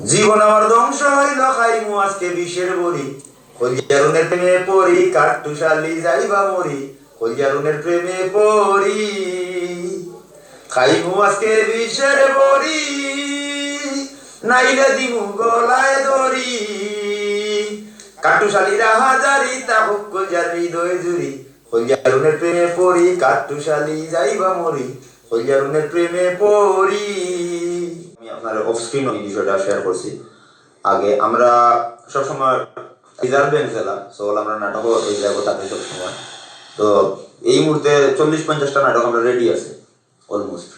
জীবন আমার ধ্বংস হইল খাইমু আজকে বিষের বড়ি কলজারুনের প্রেমে পড়ি কাট্টুস আলী যাইবা মরি কলজারুনের প্রেমে পড়ি খাইমু আজকে বিষের বড়ি নাইলে দিমু গলায় দড়ি কাট্টুস আলীর হাজারি তা হক্কল যার হৃদয় জুড়ি কলজারুনের প্রেমে পড়ি কাট্টুস আলী যাইবা মরি কলজারুনের প্রেমে পড়ি। আপনার অফ স্ক্রিন এই বিষয়টা শেয়ার করছি। আগে আমরা সবসময় রিজার্ভ ব্যাংক জেলা সোল আমরা নাটক এই যাবো তাকে সবসময় তো এই মুহূর্তে 40-50টা নাটক আমরা রেডি আছে অলমোস্ট।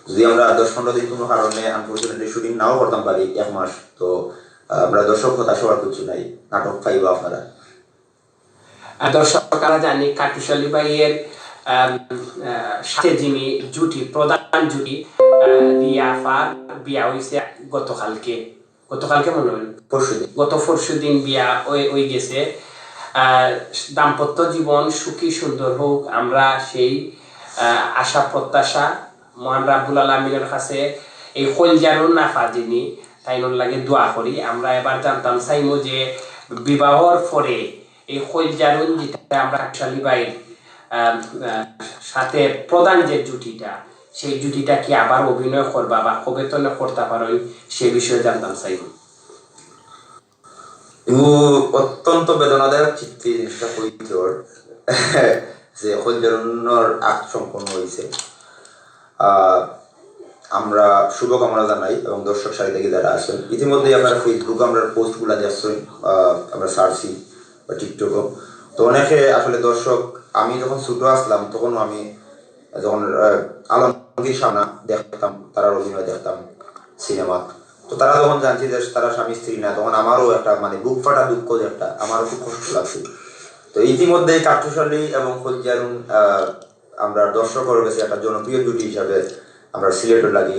যদি আমরা 10-15 দিন কোনো কারণে আনফর্চুনেটলি শুটিং নাও করতাম পারি 1 মাস তো আমরা দর্শক হতাশ হওয়ার কিছু নাই, নাটক পাইব আপনারা। দর্শকরা জানি কাট্টুস আলী ভাইয়ের সাথে যিনি জুটি প্রধান জুটি রিয়াফার বিয়া হয়েছে গতকালকে মনে হয় গত পরশুদিন বিয়া ওই গেছে। দাম্পত্য জীবন সুখী সুন্দর হোক আমরা সেই আশা প্রত্যাশা মহান রাব্বুল আলামিনের কাছে এই কলজারুন নাফা যিনি তাইনোর লাগে দোয়া করি। আমরা এবার জানতাম চাইমু যে বিবাহর পরে এই কলজারুন যেটা আমরা কাট্টুস আলী ভাইয়ের সাথে প্রধান যে জুটিটা সেই জুটিটা কি আবার অভিনয় করবা বা কবে তো করতে পারো সে বিষয়ে জানতাম চাইব। অত্যন্ত বেদনাদায়ক চিত্তি জিনিসটা হইত যে কলজারুনের আক্ট সম্পন্ন হয়েছে। আমরা শুভকামনা জানাই এবং দর্শক সারি থেকে যারা আছেন ইতিমধ্যে আমরা ফেসবুকে আমরা পোস্টগুলা যাচ্ছি আমরা সার্চি বা টিকটকও তো অনেকে আসলে দর্শক আমি যখন ছোট আসলাম তখন আমি যখন আলমগীর সামনা দেখতাম তারা অভিনয় দেখতাম সিনেমা তো তারা যখন জানছি যে তারা স্বামী স্ত্রী না তখন আমারও একটা মানে বুক ফাটা দুঃখ যে একটা আমারও খুব কষ্ট লাগছে। তো ইতিমধ্যে কাট্টুস আলী এবং কলজারুন আমরা দর্শকের কাছে একটা জনপ্রিয় জুটি হিসাবে আমরা সিলেটের লাগি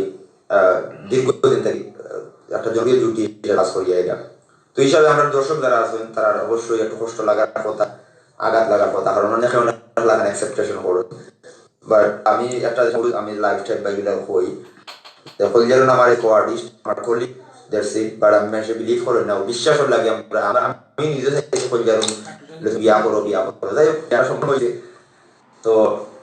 দীর্ঘদিন থেকে একটা জনপ্রিয় জুটি কাজ করি এটা তো হিসাবে আমরা দর্শক যারা আছেন তারা অবশ্যই একটু কষ্ট লাগার কথা আঘাত লাগার কথা কারণ অনেকে অনেক লাগান অ্যাকসেপ্টেশন করুন বাট আমি একটা আমি লাইফ টাইম বাইগুলা হই কলজারুন আমার এক আর্টিস্ট আমার কলিগ দ্যাটস ইট বাট আমি মানুষে বিলিভ করেন না বিশ্বাস লাগে আমি নিজে থেকে কলজারুন বিয়া করো যাই হোক যারা সম্ভব হয়েছে তো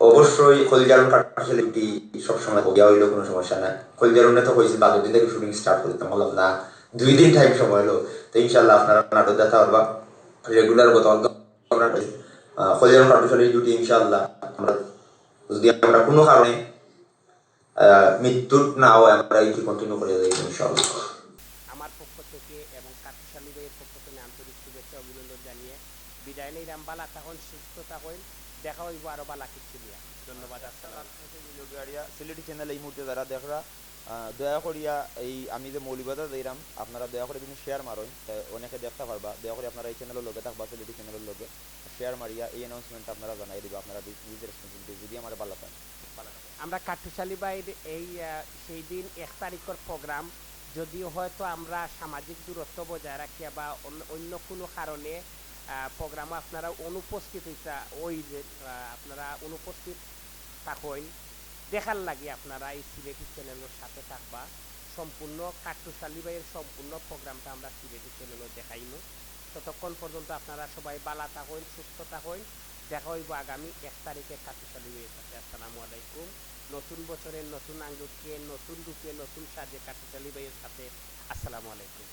অবশ্যই কলজারুন কাট্টুস আলী জুটি সবসময় বিয়া হইলো কোনো সমস্যা না। কলজারুনে তো হয়েছে 12 দিন থেকে শুটিং স্টার্ট করতাম বললাম না 2 দিন টাইম সময় হলো তো ইনশাল্লাহ আপনারা নাটক দেখা পারবা রেগুলার গত কলজারুন কাট্টুস আলী জুটি ইনশাল্লাহ আমরা যদি আমরা কোনো কারণে মৃত্যু না হয় আমরা এটি কন্টিনিউ করে যাই ইনশাআল্লাহ। আমার পক্ষ থেকে এবং কাট্টুস আলী ভাইয়ের পক্ষ থেকে আন্তরিক শুভেচ্ছা অভিনন্দন জানিয়ে বিদায় নিলাম। বালা তখন সুস্থ থাকুন, দেখা হইব আরো বালা কিছু নিয়ে। ধন্যবাদ। সিলেটি চ্যানেল এই মুহূর্তে যারা দেখরা দয়া করিয়া এই আমি যে মৌলভীবাজার দিলাম আপনারা দয়া করে কিন্তু শেয়ার মারুন অনেকে দেখতে পারবা দয়া করে আপনারা এই চ্যানেলের লোকে থাকবা সিলেটি চ্যানেলের লোকে শেয়ার মারিয়া এই অ্যানাউন্সমেন্ট আপনারা জানাই দিবা আপনারা নিজের রেসপন্সিবিলিটি যদি আমার ভালো পান। আমরা কাট্টুস আলী ভাইয়ের এই সেই দিন 1 তারিখের প্রোগ্রাম যদিও হয়তো আমরা সামাজিক দূরত্ব বজায় রাখিয়া বা অন্য কোনো কারণে প্রোগ্রামে আপনারা অনুপস্থিত আপনারা অনুপস্থিত থাকেন দেখার লাগে আপনারা এই সিলেটি চ্যানেলের সাথে থাকবা। সম্পূর্ণ কাট্টুস আলী ভাইয়ের সম্পূর্ণ প্রোগ্রামটা আমরা সিলেটি চ্যানেলে দেখাইমু। ততক্ষণ পর্যন্ত আপনারা সবাই ভালো থাকেন, সুস্থ থাকেন। দেখা হইব আগামী 1 তারিখে কাট্টুস আলী ভাইয়ের সাথে। আসসালামু আলাইকুম। নতুন বছরের নতুন আঙ্গুকে নতুন রূপে নতুন সাজে কাট্টুস আলী ভাইয়ের সাথে। আসসালামু আলাইকুম।